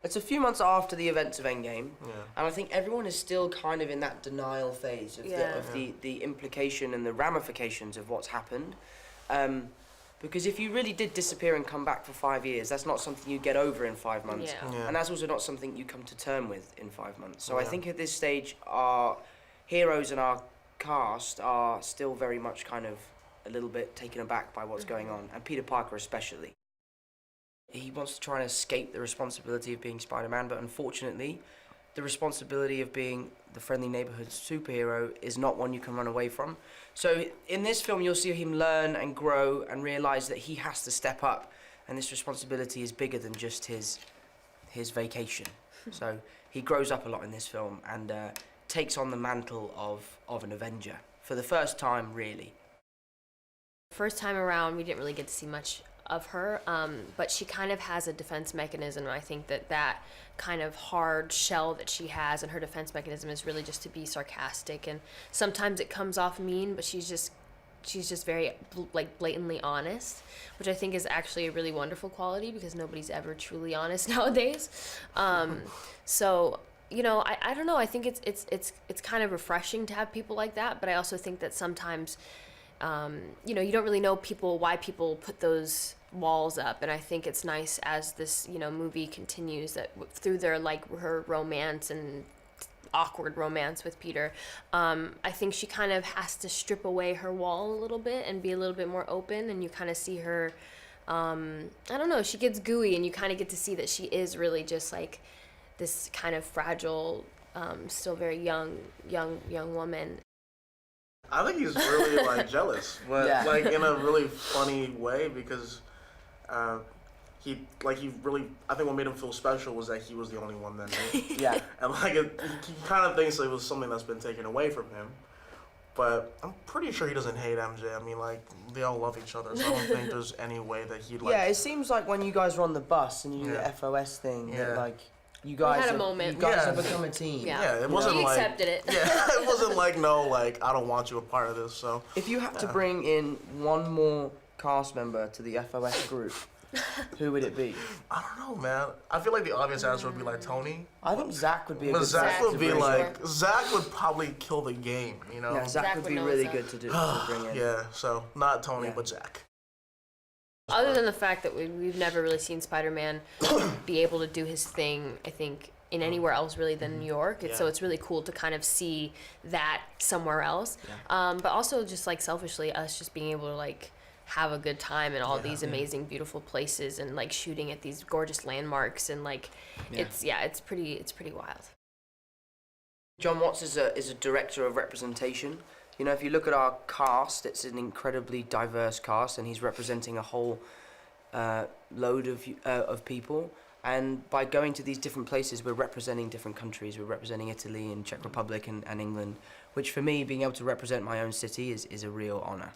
It's a few months after the events of Endgame, and I think everyone is still kind of in that denial phase of, the implication and the ramifications of what's happened. Because if you really did disappear and come back for 5 years, that's not something you get over in 5 months. And that's also not something you come to term with in 5 months. So I think at this stage, our heroes and our cast are still very much kind of a little bit taken aback by what's going on, and Peter Parker especially. He wants to try and escape the responsibility of being Spider-Man, but unfortunately, the responsibility of being the friendly neighborhood superhero is not one you can run away from. So in this film, you'll see him learn and grow and realize that he has to step up, and this responsibility is bigger than just his vacation. So he grows up a lot in this film and takes on the mantle of an Avenger for the first time, really. First time around, we didn't really get to see much of her, but she kind of has a defense mechanism, and I think that kind of hard shell that she has, and her defense mechanism is really just to be sarcastic, and sometimes it comes off mean, but she's just very blatantly honest, which I think is actually a really wonderful quality because nobody's ever truly honest nowadays. So you know, I don't know, I think it's kind of refreshing to have people like that, but I also think that sometimes you know, you don't really know why people put those walls up, and I think it's nice as this, you know, movie continues that through their her romance and awkward romance with Peter, I think she kind of has to strip away her wall a little bit and be a little bit more open, and you kind of see her, I don't know, she gets gooey, and you kind of get to see that she is really just like this kind of fragile, still very young woman. I think he's really like jealous, but like in a really funny way, because he really, I think what made him feel special was that he was the only one that knew. And like he kind of thinks it was something that's been taken away from him, but I'm pretty sure he doesn't hate MJ. I mean, like, they all love each other, so I don't think there's any way that he'd like. Yeah, it seems like when you guys were on the bus and you do the FOS thing, that like. You guys had a moment. You guys have become a team. Yeah, it wasn't like... He accepted it. Yeah, it wasn't like, no, like, I don't want you a part of this, so... If you had to bring in one more cast member to the FOS group, who would it be? I don't know, man. I feel like the obvious answer would be like Tony. I think Zach would be a good Zach would be like... Zach would probably kill the game, you know? Yeah, Zach would be really good to bring in. Yeah, so not Tony, but Zach. Other than the fact that we've never really seen Spider-Man be able to do his thing, I think, in anywhere else really than New York. So it's really cool to kind of see that somewhere else. But also just like selfishly, us just being able to like have a good time in all these amazing, beautiful places, and like shooting at these gorgeous landmarks, and like it's pretty wild. John Watts is a director of representation. You know, if you look at our cast, it's an incredibly diverse cast, and he's representing a whole load of people. And by going to these different places, we're representing different countries. We're representing Italy and Czech Republic and England, which for me, being able to represent my own city is a real honor.